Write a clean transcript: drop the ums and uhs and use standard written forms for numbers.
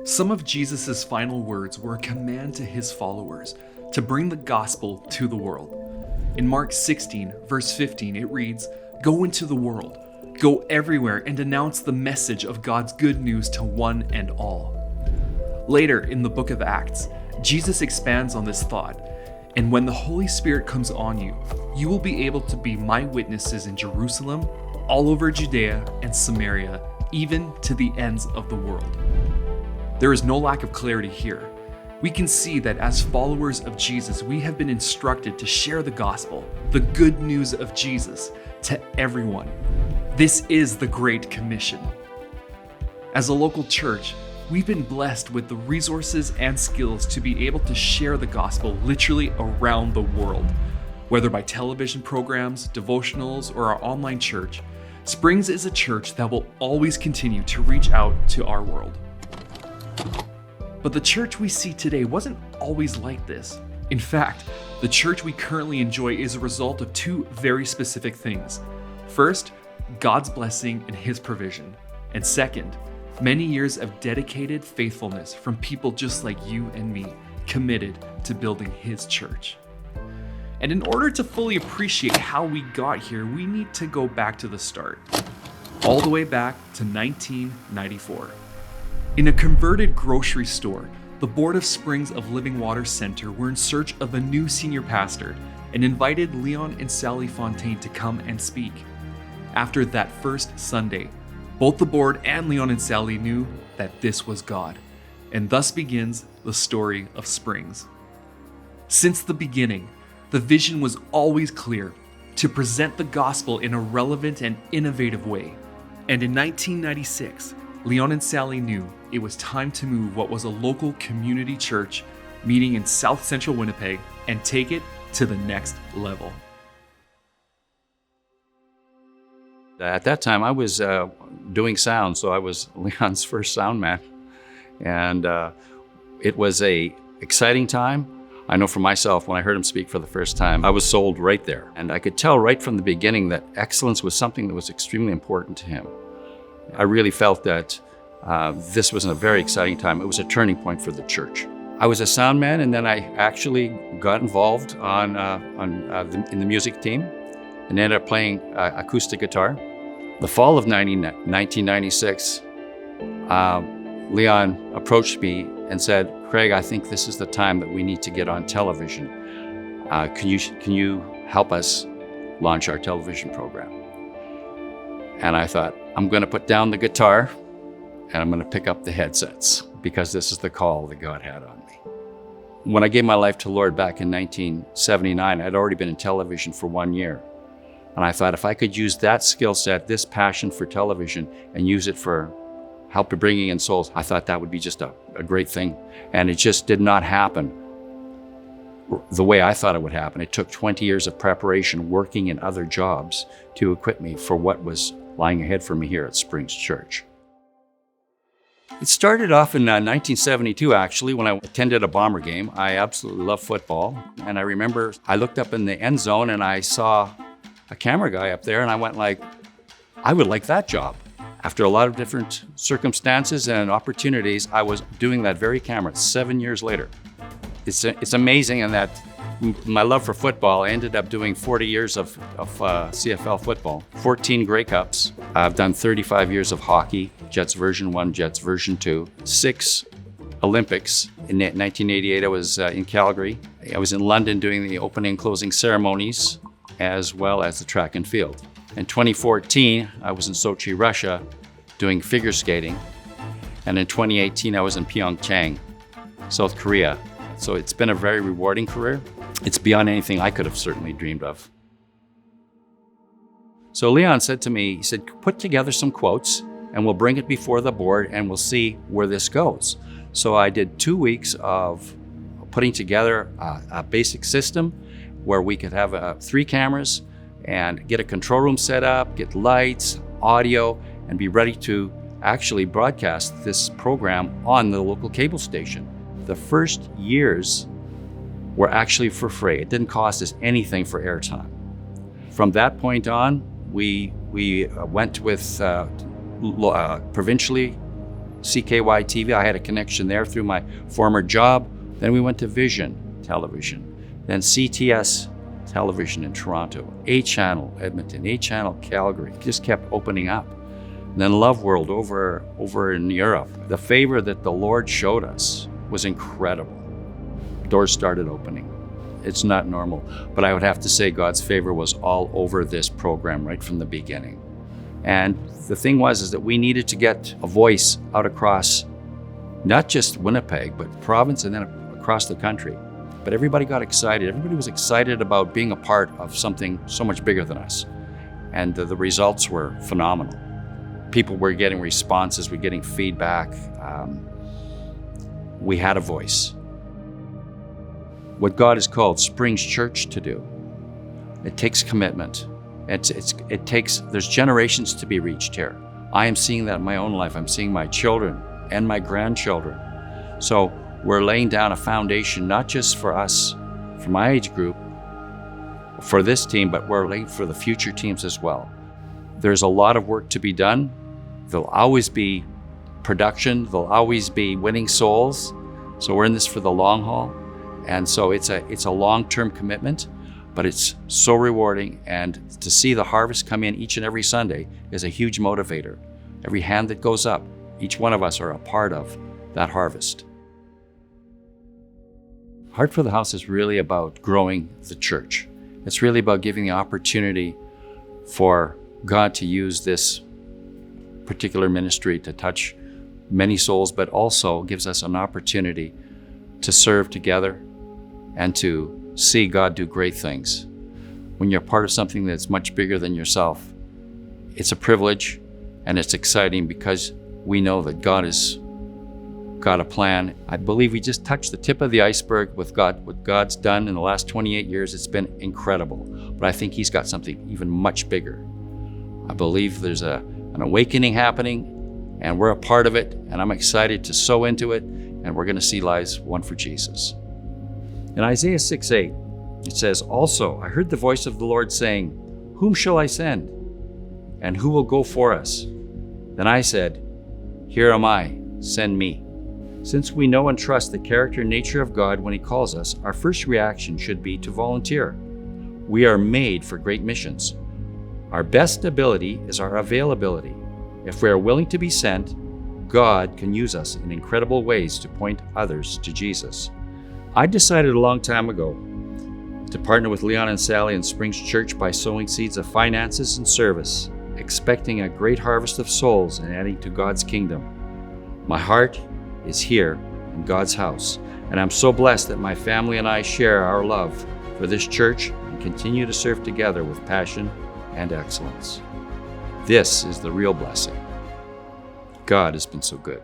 Some of Jesus' final words were a command to his followers to bring the gospel to the world. In Mark 16, verse 15, it reads, "Go into the world, go everywhere and announce the message of God's good news to one and all." Later in the book of Acts, Jesus expands on this thought, "And when the Holy Spirit comes on you, you will be able to be my witnesses in Jerusalem, all over Judea and Samaria, even to the ends of the world." There is no lack of clarity here. We can see that as followers of Jesus, we have been instructed to share the gospel, the good news of Jesus, to everyone. This is the Great Commission. As a local church, we've been blessed with the resources and skills to be able to share the gospel literally around the world. Whether by television programs, devotionals, or our online church, Springs is a church that will always continue to reach out to our world. But the church we see today wasn't always like this. In fact, the church we currently enjoy is a result of two very specific things. First, God's blessing and his provision. And second, many years of dedicated faithfulness from people just like you and me, committed to building his church. And in order to fully appreciate how we got here, we need to go back to the start. All the way back to 1994. In a converted grocery store, the Board of Springs of Living Water Center were in search of a new senior pastor and invited Leon and Sally Fontaine to come and speak. After that first Sunday, both the board and Leon and Sally knew that this was God, and thus begins the story of Springs. Since the beginning, the vision was always clear: to present the gospel in a relevant and innovative way. And in 1996, Leon and Sally knew it was time to move what was a local community church meeting in South Central Winnipeg and take it to the next level. At that time, I was doing sound, so I was Leon's first sound man. And it was a exciting time. I know for myself, when I heard him speak for the first time, I was sold right there. And I could tell right from the beginning that excellence was something that was extremely important to him. I really felt that this was a very exciting time. It was a turning point for the church. I was a sound man, and then I actually got involved in the music team and ended up playing acoustic guitar. The fall of 1996, Leon approached me and said, "Craig, I think this is the time that we need to get on television. Can you help us launch our television program?" And I thought, I'm going to put down the guitar and I'm going to pick up the headsets, because this is the call that God had on me. When I gave my life to the Lord back in 1979, I'd already been in television for 1 year. And I thought, if I could use that skill set, this passion for television, and use it for help bringing in souls, I thought that would be just a great thing. And it just did not happen the way I thought it would happen. It took 20 years of preparation, working in other jobs, to equip me for what was lying ahead for me here at Springs Church. It started off in 1972, actually, when I attended a Bomber game. I absolutely love football. And I remember I looked up in the end zone and I saw a camera guy up there, and I went like, I would like that job. After a lot of different circumstances and opportunities, I was doing that very camera 7 years later. It's amazing in that my love for football, I ended up doing 40 years of CFL football, 14 Grey Cups. I've done 35 years of hockey, Jets version 1, Jets version 2, 6 Olympics. In 1988, I was in Calgary. I was in London doing the opening and closing ceremonies, as well as the track and field. In 2014, I was in Sochi, Russia, doing figure skating. And in 2018, I was in Pyeongchang, South Korea. So it's been a very rewarding career. It's beyond anything I could have certainly dreamed of. So Leon said to me, he said, put together some quotes and we'll bring it before the board and we'll see where this goes. So I did 2 weeks of putting together a basic system where we could have 3 cameras and get a control room set up, get lights, audio, and be ready to actually broadcast this program on the local cable station. The first years were actually for free. It didn't cost us anything for airtime. From that point on, we went with provincially CKY TV. I had a connection there through my former job. Then we went to Vision Television, then CTS Television in Toronto, A Channel Edmonton, A Channel Calgary. It just kept opening up. And then Love World over in Europe. The favor that the Lord showed us was incredible. Doors started opening. It's not normal, but I would have to say God's favor was all over this program right from the beginning. And the thing is that we needed to get a voice out across not just Winnipeg, but province and then across the country. But everybody got excited. Everybody was excited about being a part of something so much bigger than us. And the results were phenomenal. People were getting responses, we're getting feedback. We had a voice. What God has called Springs Church to do, it takes commitment. There's generations to be reached here. I am seeing that in my own life. I'm seeing my children and my grandchildren. So we're laying down a foundation, not just for us, for my age group, for this team, but we're laying for the future teams as well. There's a lot of work to be done. There'll always be production. There'll always be winning souls. So we're in this for the long haul. And so it's a long-term commitment, but it's so rewarding. And to see the harvest come in each and every Sunday is a huge motivator. Every hand that goes up, each one of us are a part of that harvest. Heart for the House is really about growing the church. It's really about giving the opportunity for God to use this particular ministry to touch many souls, but also gives us an opportunity to serve together and to see God do great things. When you're part of something that's much bigger than yourself, it's a privilege and it's exciting because we know that God has got a plan. I believe we just touched the tip of the iceberg with God. What God's done in the last 28 years, it's been incredible. But I think He's got something even much bigger. I believe there's an awakening happening and we're a part of it, and I'm excited to sow into it, and we're going to see lives won for Jesus. In Isaiah 6:8, it says, "Also, I heard the voice of the Lord saying, 'Whom shall I send? And who will go for us?' Then I said, 'Here am I, send me.'" Since we know and trust the character and nature of God when He calls us, our first reaction should be to volunteer. We are made for great missions. Our best ability is our availability. If we are willing to be sent, God can use us in incredible ways to point others to Jesus. I decided a long time ago to partner with Leon and Sally in Springs Church by sowing seeds of finances and service, expecting a great harvest of souls and adding to God's kingdom. My heart is here in God's house, and I'm so blessed that my family and I share our love for this church and continue to serve together with passion and excellence. This is the real blessing. God has been so good.